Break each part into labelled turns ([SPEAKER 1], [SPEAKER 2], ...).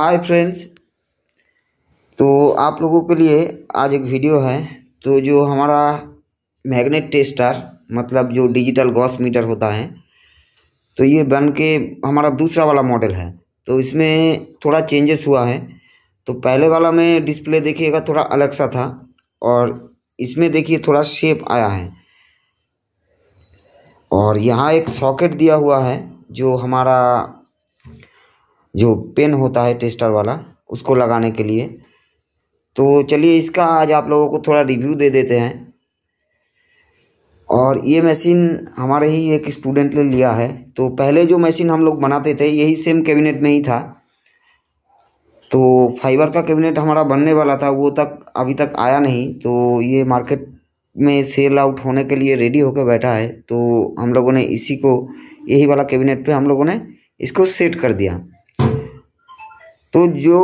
[SPEAKER 1] Hi friends. तो आप लोगों के लिए आज एक वीडियो है। तो जो हमारा मैग्नेट टेस्टर मतलब जो डिजिटल गॉस मीटर होता है, तो ये बन के हमारा दूसरा वाला मॉडल है। तो इसमें थोड़ा चेंजेस हुआ है। तो पहले वाला में डिस्प्ले देखिएगा थोड़ा अलग सा था, और इसमें देखिए थोड़ा शेप आया है। और यहाँ एक सॉकेट दिया हुआ है जो हमारा जो पेन होता है टेस्टर वाला, उसको लगाने के लिए। तो चलिए इसका आज आप लोगों को थोड़ा रिव्यू दे देते हैं। और ये मशीन हमारे ही एक स्टूडेंट ने लिया है। तो पहले जो मशीन हम लोग बनाते थे यही सेम कैबिनेट में ही था। तो फाइबर का कैबिनेट हमारा बनने वाला था, वो अभी तक आया नहीं। तो ये मार्केट में सेल आउट होने के लिए रेडी होकर बैठा है। तो हम लोगों ने इसी को, यही वाला कैबिनेट पे हम लोगों ने इसको सेट कर दिया। तो जो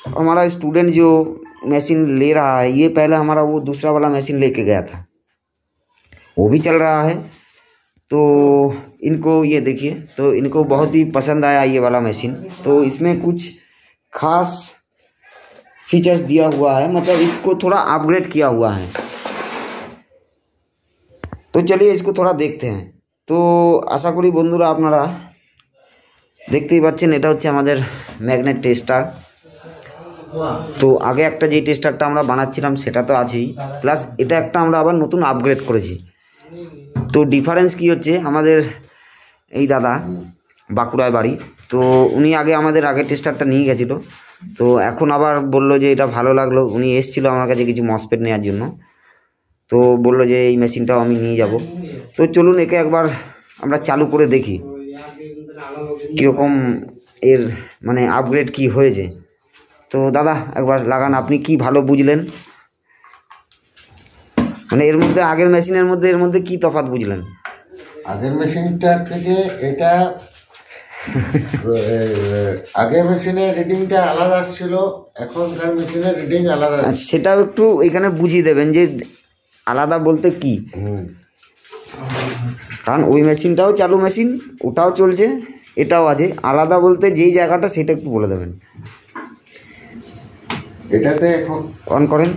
[SPEAKER 1] हमारा स्टूडेंट जो मशीन ले रहा है, ये पहले हमारा वो दूसरा वाला मशीन लेके गया था, वो भी चल रहा है। तो इनको ये देखिए, तो इनको बहुत ही पसंद आया ये वाला मशीन। तो इसमें कुछ खास फीचर्स दिया हुआ है, मतलब इसको थोड़ा अपग्रेड किया हुआ है। तो चलिए इसको थोड़ा देखते हैं। तो आशा करी बंधुरा আপনারা দেখতেই পাচ্ছেন, এটা হচ্ছে আমাদের ম্যাগনেট টেস্টার। তো আগে একটা যে টেস্টারটা আমরা বানাচ্ছিলাম সেটা তো আছেই, প্লাস এটা একটা আমরা আবার নতুন আপগ্রেড করেছি। তো ডিফারেন্স কি হচ্ছে, আমাদের এই দাদা বাঁকুড়ায় বাড়ি, তো উনি আগে আমাদের আগের টেস্টারটা নিয়ে গেছিল। তো এখন আবার বলল যে এটা ভালো লাগলো, উনি এসেছিল আমার কাছে কিছু মসপেট নেওয়ার জন্য। তো বলল যে এই মেশিনটাও আমি নিয়ে যাব। তো চলুন একে একবার আমরা চালু করে দেখি কীরকম এর মানে আপগ্রেড কি হয়েছে। তো দাদা একবার লাগান, আপনি কি ভালো বুঝলেন, মানে এর মধ্যে আগের মেশিনের মধ্যে এর মধ্যে কি তফাৎ বুঝলেন?
[SPEAKER 2] আগের মেশিনটা থেকে এটা আগের মেশিনের রিডিংটা আলাদা ছিল, এখনকার মেশিনের রিডিং আলাদা।
[SPEAKER 1] সেটাও একটু এখানে বুঝিয়ে দেবেন যে আলাদা বলতে কি। কারণ ওই মেশিনটাও চালু মেশিন, ওটাও চলছে, এটাও আছে। আলাদা বলতে যেই জায়গাটা সেটা একটু বলে দেবেন।
[SPEAKER 2] এটাতে এখন
[SPEAKER 1] অন করেন,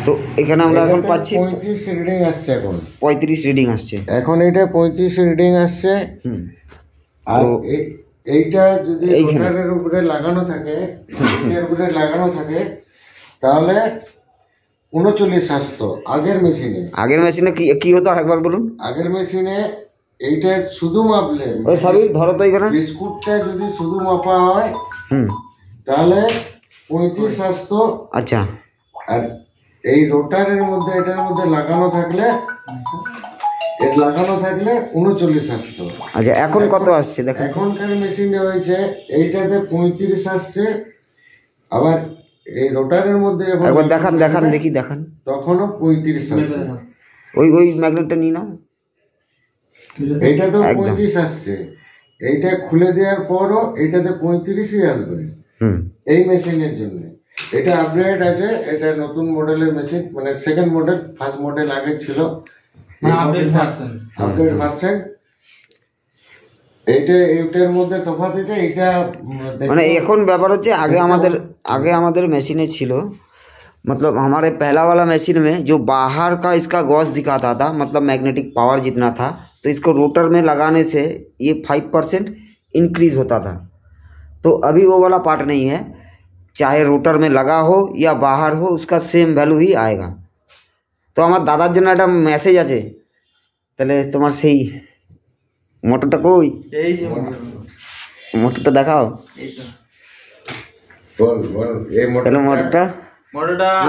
[SPEAKER 1] তো এখানে আমরা এখন পাচ্ছি
[SPEAKER 2] 35 রিডিং আসছে। এখন
[SPEAKER 1] 35 রিডিং আসছে।
[SPEAKER 2] এখন এটা 35 রিডিং আসছে। আর এইটা যদি রোটারের উপরে লাগানো থাকে, এর উপরে লাগানো থাকে, তাহলে 39 আসতো আগের মেশিনে। কি হতো আরেকবার বলুন? আগের মেশিনে এইটা শুধু মাপলে,
[SPEAKER 1] ওই সবই ধরো তো এখানে
[SPEAKER 2] বিস্কুটটা যদি শুধু মাপা হয় তাহলে 35 আসতো।
[SPEAKER 1] আচ্ছা।
[SPEAKER 2] আর এই রোটারের মধ্যে, এটার মধ্যে লাগানো থাকলে 39 আসতো।
[SPEAKER 1] আচ্ছা, এখন কত আসছে দেখো?
[SPEAKER 2] এখনকার মেশিনে হয়েছে এইটাতে 35 আসছে। আবার এই রোটারের মধ্যে
[SPEAKER 1] একবার দেখান দেখি, দেখান।
[SPEAKER 2] তখনও 35 আসছে।
[SPEAKER 1] ওই ম্যাগনেটটা নিয়ে নাও।
[SPEAKER 2] এইটা তো 35 আসছে, এইটা খুলে দেওয়ার পরও এইটাতে 35ই আসবে এই মেশিনের জন্য। এটা আপগ্রেড আছে, এটা নতুন মডেলের মেশিন, মানে সেকেন্ড মডেল। ফার্স্ট মডেল আগে ছিল আপডেট ভার্সন। এইটার মধ্যে তফাৎ আছে। এটা
[SPEAKER 1] মানে এখন ব্যাপার হচ্ছে, आगे हमारे मशीनें छिलो, मतलब हमारे पहला वाला मशीन में जो बाहर का इसका गॉस दिखाता था, मतलब मैग्नेटिक पावर जितना था, तो इसको रोटर में लगाने से ये 5% इंक्रीज होता था। तो अभी वो वाला पार्ट नहीं है, चाहे रोटर में लगा हो या बाहर हो, उसका सेम वैल्यू ही आएगा। तो हमारे दादार जন্য একটা মেসেজ আছে, তাহলে তোমার সেই মোটরটা কই? এই যে মোটরটা দেখাও। এই তো
[SPEAKER 2] ये
[SPEAKER 1] মোটরটা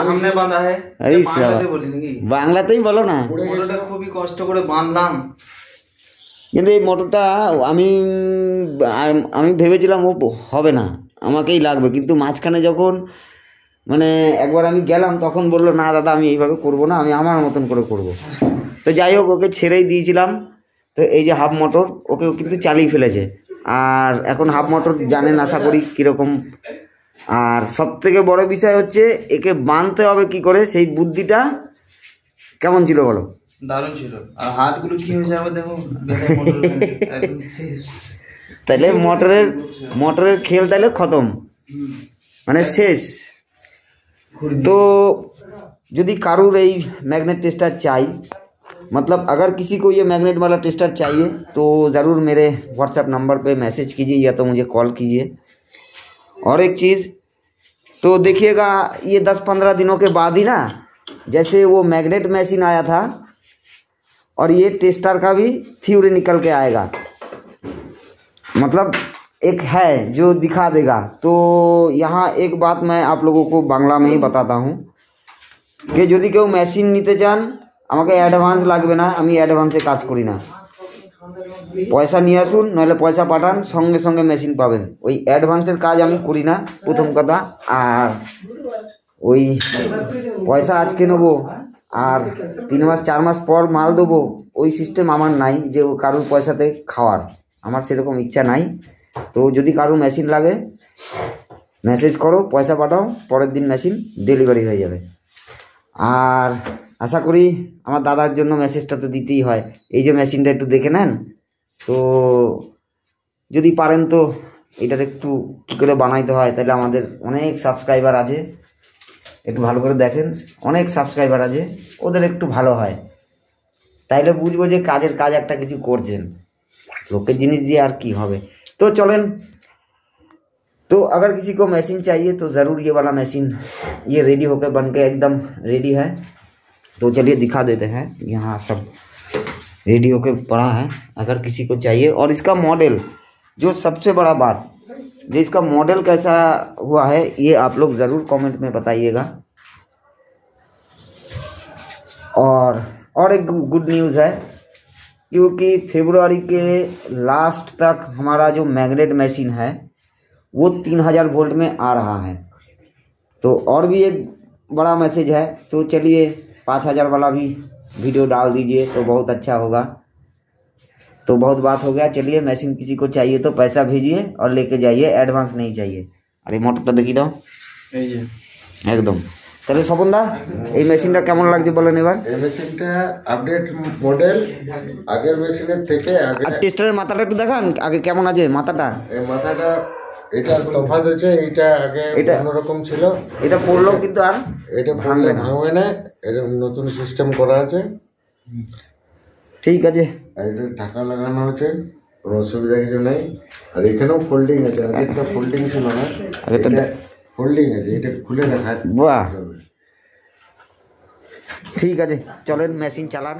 [SPEAKER 3] हमने बांधा है।
[SPEAKER 1] अरे
[SPEAKER 3] बांगलाते बोली नाকি?
[SPEAKER 1] বাংলাতেই বলো না।
[SPEAKER 3] মোটরটা খুবই কষ্ট করে বাঁধলাম,
[SPEAKER 1] কিন্তু এই মোটরটা আমি ভেবেছিলাম ও হবে না, আমাকেই লাগবে। কিন্তু মাঝখানে যখন মানে একবার আমি গেলাম, তখন বললো না দাদা আমি এইভাবে করবো না, আমি আমার মতন করে করব। তো যাই হোক, ওকে ছেড়েই দিয়েছিলাম। তো এই যে হাফ মোটর, ওকে কিন্তু চালিয়ে ফেলেছে। আর এখন হাফ মোটর জানেন আশা করি কীরকম। আর সব থেকে বড় বিষয় হচ্ছে একে বাঁধতে হবে কি করে, সেই বুদ্ধিটা কেমন ছিল বলো?
[SPEAKER 3] দারুণ ছিল। আর হাতগুলো কি হয়েছে আবার দেখো,
[SPEAKER 1] তাহলে মোটরের খেল তাহলে খতম, মানে শেষ। तो यदि कारूर यही मैग्नेट टेस्टर चाहिए, मतलब अगर किसी को ये मैग्नेट वाला टेस्टर चाहिए तो ज़रूर मेरे व्हाट्सएप नंबर पे मैसेज कीजिए या तो मुझे कॉल कीजिए। और एक चीज़ तो देखिएगा, ये 10-15 दिनों के बाद ही ना, जैसे वो मैग्नेट मशीन आया था और ये टेस्टर का भी थ्योरी निकल के आएगा, मतलब एक है जो दिखा देगा। तो यहाँ एक बात मैं आप लोगों को बांग्ला में ही बताता हूँ कि যদি কেউ মেশিন নিতে চান আমাকে অ্যাডভান্স লাগবে না, আমি অ্যাডভান্সে কাজ করি না। পয়সা নিয়ে আসুন, নইলে পয়সা পাঠান, সঙ্গে সঙ্গে মেশিন পাবেন। ওই অ্যাডভান্সের কাজ আমি করি না, প্রথম কথা। আর ওই পয়সা আজকে নেবো আর 3 মাস 4 মাস পর মাল দেবো, ওই সিস্টেম আমার নাই, যে কারোর পয়সাতে খাওয়ার আমার সেরকম ইচ্ছা নাই। তো যদি কারোর মেশিন লাগে মেসেজ করো, পয়সা পাঠাও, পরের দিন মেশিন ডেলিভারি হয়ে যাবে। আর আশা করি আমার দাদার জন্য মেসেজটা তো দিতেই হয়, এই যে মেশিনটা একটু দেখে নেন, তো যদি পারেন তো এটার একটু কী করে বানাইতে হয়, তাহলে আমাদের অনেক সাবস্ক্রাইবার আছে, একটু ভালো করে দেখেন, অনেক সাবস্ক্রাইবার আছে, ওদের একটু ভালো হয়, তাইলে বুঝবো যে কাজের কাজ একটা কিছু করছেন, লোকের জিনিস দিয়ে আর কি হবে। तो चलें, तो अगर किसी को मशीन चाहिए तो ज़रूर ये वाला मशीन ये रेडी होकर बन के एकदम रेडी है। तो चलिए दिखा देते हैं, यहाँ सब रेडी होकर पड़ा है, अगर किसी को चाहिए। और इसका मॉडल, जो सबसे बड़ा बात, जो इसका मॉडल कैसा हुआ है ये आप लोग ज़रूर कमेंट में बताइएगा। और एक गुड न्यूज़ है, क्योंकि फरवरी के लास्ट तक हमारा जो मैग्नेट मशीन है वो 3000 वोल्ट में आ रहा है। तो और भी एक बड़ा मैसेज है, तो चलिए 5000 वाला भी वीडियो डाल दीजिए तो बहुत अच्छा होगा। तो बहुत बात हो गया, चलिए मशीन किसी को चाहिए तो पैसा भेजिए और लेके जाइए, एडवांस नहीं चाहिए। अरे मोटरটা দেখি দাও, এই যে একদম। তাহলে স্বপনদা এই মেশিনটা কেমন লাগছে বলেন এবার?
[SPEAKER 2] এই মেশিনটা আপডেট মডেল, আগের মেশিনের থেকে আগে।
[SPEAKER 1] আর টেস্টারের মাথাটা একটু দেখান আগে কেমন আছে মাথাটা।
[SPEAKER 2] এই মাথাটা এটা তফাৎ হচ্ছে, এটা আগে অন্যরকম ছিল,
[SPEAKER 1] এটা পড়লেও কিন্তু আর
[SPEAKER 2] এটা ভাঙবে না, এটা নতুন সিস্টেম করা আছে।
[SPEAKER 1] ঠিক আছে,
[SPEAKER 2] আর এটা ঢাকা লাগানো আছে, কোনো অসুবিধা কিছু নেই। আর এখানেও ফোল্ডিং আছে, আগেরটা ফোল্ডিং ছিল না, এটা ফোল্ডিং আছে, এটা খুলে দেখা।
[SPEAKER 1] বাহ, ঠিক আছে, চলেন মেশিন চালান।